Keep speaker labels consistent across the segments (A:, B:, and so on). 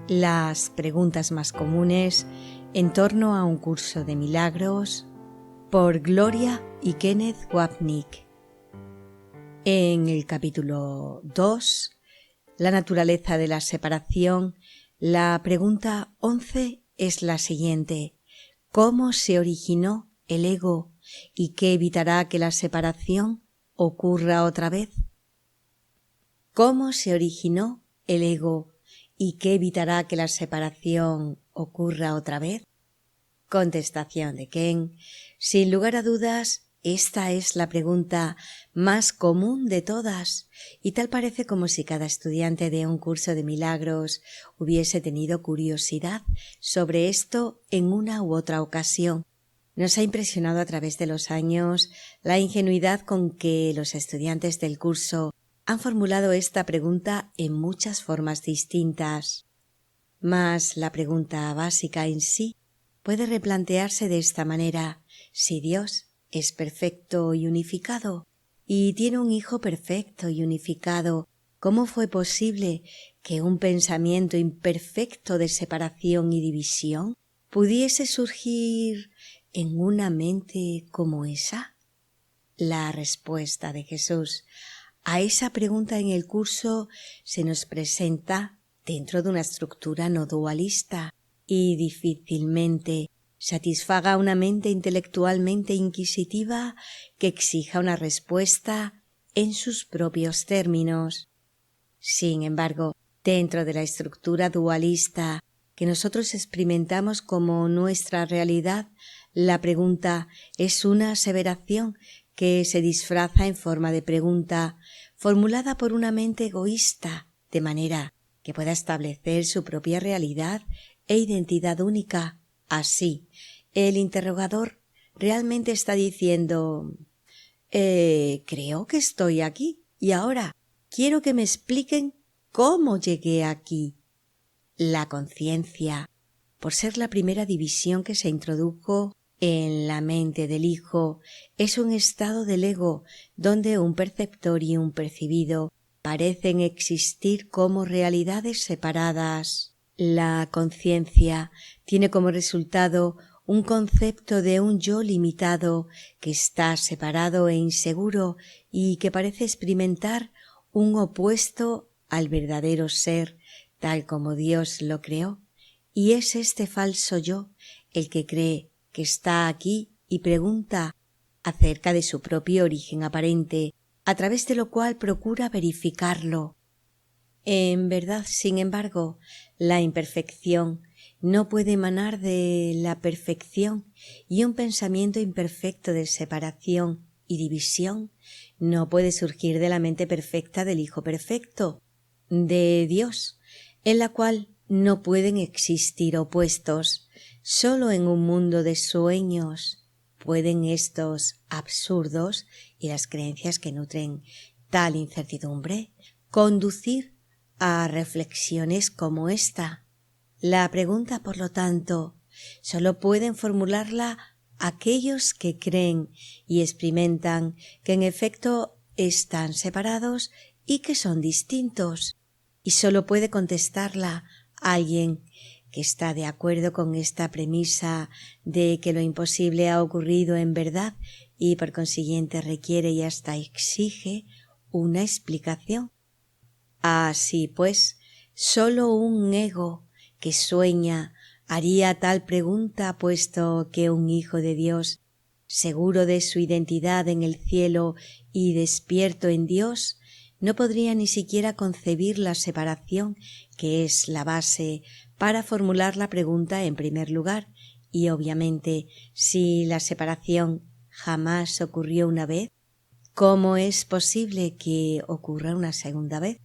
A: Las preguntas más comunes en torno a un curso de milagros por Gloria y Kenneth Wapnick. En el capítulo 2, la naturaleza de la separación, la pregunta 11 es la siguiente: ¿cómo se originó el ego y qué evitará que la separación ocurra otra vez? ¿Cómo se originó el ego y qué evitará que la separación ocurra otra vez? Contestación de Ken: sin lugar a dudas, esta es la pregunta más común de todas, y tal parece como si cada estudiante de un curso de milagros hubiese tenido curiosidad sobre esto en una u otra ocasión. Nos ha impresionado a través de los años la ingenuidad con que los estudiantes del curso han formulado esta pregunta en muchas formas distintas. Mas la pregunta básica en sí puede replantearse de esta manera: si Dios es perfecto y unificado, y tiene un Hijo perfecto y unificado, ¿cómo fue posible que un pensamiento imperfecto de separación y división pudiese surgir en una mente como esa? La respuesta de Jesús a esa pregunta en el curso se nos presenta dentro de una estructura no dualista y difícilmente satisfaga una mente intelectualmente inquisitiva que exija una respuesta en sus propios términos. Sin embargo, dentro de la estructura dualista que nosotros experimentamos como nuestra realidad, la pregunta es una aseveración que se disfraza en forma de pregunta, formulada por una mente egoísta, de manera que pueda establecer su propia realidad e identidad única. Así, el interrogador realmente está diciendo: creo que estoy aquí, y ahora quiero que me expliquen cómo llegué aquí. La conciencia, por ser la primera división que se introdujo en la mente del Hijo, es un estado del ego donde un perceptor y un percibido parecen existir como realidades separadas. La conciencia tiene como resultado un concepto de un yo limitado que está separado e inseguro y que parece experimentar un opuesto al verdadero ser tal como Dios lo creó, y es este falso yo el que cree que está aquí y pregunta acerca de su propio origen aparente, a través de lo cual procura verificarlo. En verdad, sin embargo, la imperfección no puede emanar de la perfección, y un pensamiento imperfecto de separación y división no puede surgir de la mente perfecta del Hijo perfecto, de Dios, en la cual no pueden existir opuestos. Sólo en un mundo de sueños pueden estos absurdos y las creencias que nutren tal incertidumbre conducir a reflexiones como esta. La pregunta, por lo tanto, solo pueden formularla aquellos que creen y experimentan que en efecto están separados y que son distintos, y solo puede contestarla alguien que está de acuerdo con esta premisa de que lo imposible ha ocurrido en verdad y por consiguiente requiere y hasta exige una explicación. Así pues, sólo un ego que sueña haría tal pregunta, puesto que un Hijo de Dios, seguro de su identidad en el cielo y despierto en Dios, no podría ni siquiera concebir la separación, que es la base para formular la pregunta en primer lugar, y obviamente, si la separación jamás ocurrió una vez, ¿cómo es posible que ocurra una segunda vez?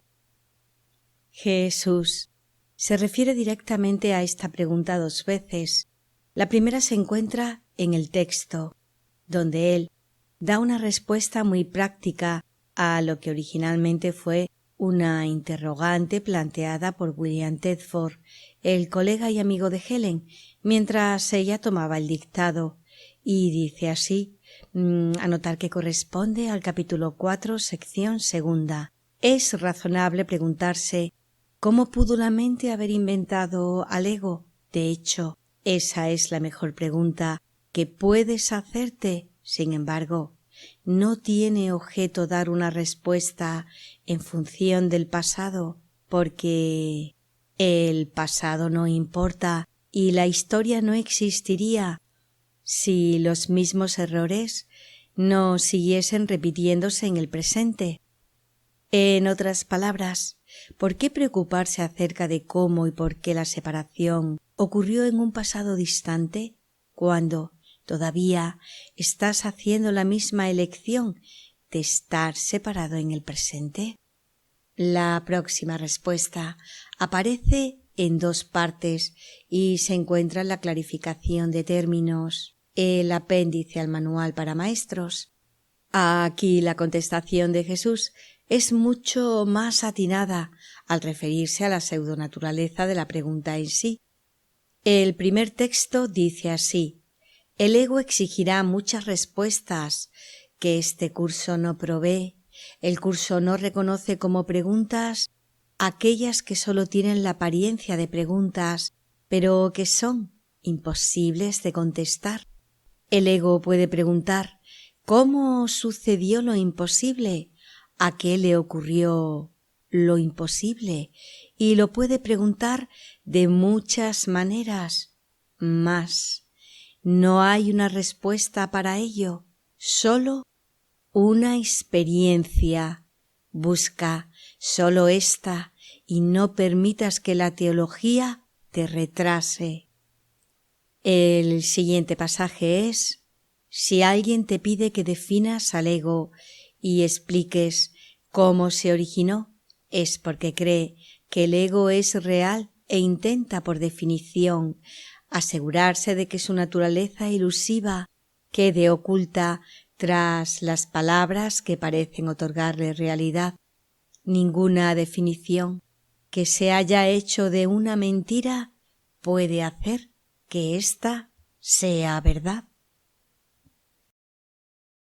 A: Jesús se refiere directamente a esta pregunta dos veces. La primera se encuentra en el texto, donde él da una respuesta muy práctica a lo que originalmente fue una interrogante planteada por William Tedford, el colega y amigo de Helen, mientras ella tomaba el dictado, y dice así, anotar que corresponde al capítulo 4, sección segunda. Es razonable preguntarse ¿Cómo pudo la mente haber inventado al ego? De hecho, esa es la mejor pregunta que puedes hacerte. Sin embargo, no tiene objeto dar una respuesta en función del pasado, porque el pasado no importa y la historia no existiría si los mismos errores no siguiesen repitiéndose en el presente. En otras palabras, ¿por qué preocuparse acerca de cómo y por qué la separación ocurrió en un pasado distante, cuando todavía estás haciendo la misma elección de estar separado en el presente? La próxima respuesta aparece en 2 partes y se encuentra en la clarificación de términos, el apéndice al manual para maestros. Aquí la contestación de Jesús es mucho más atinada al referirse a la pseudonaturaleza de la pregunta en sí. El primer texto dice así: el ego exigirá muchas respuestas que este curso no provee. El curso no reconoce como preguntas aquellas que solo tienen la apariencia de preguntas, pero que son imposibles de contestar. El ego puede preguntar: ¿cómo sucedió lo imposible? ¿A qué le ocurrió lo imposible? Y lo puede preguntar de muchas maneras, mas no hay una respuesta para ello, solo una experiencia. Busca solo esta y no permitas que la teología te retrase. El siguiente pasaje es: si alguien te pide que definas al ego y expliques cómo se originó, es porque cree que el ego es real e intenta, por definición, asegurarse de que su naturaleza ilusiva quede oculta tras las palabras que parecen otorgarle realidad. Ninguna definición que se haya hecho de una mentira puede hacer que ésta sea verdad.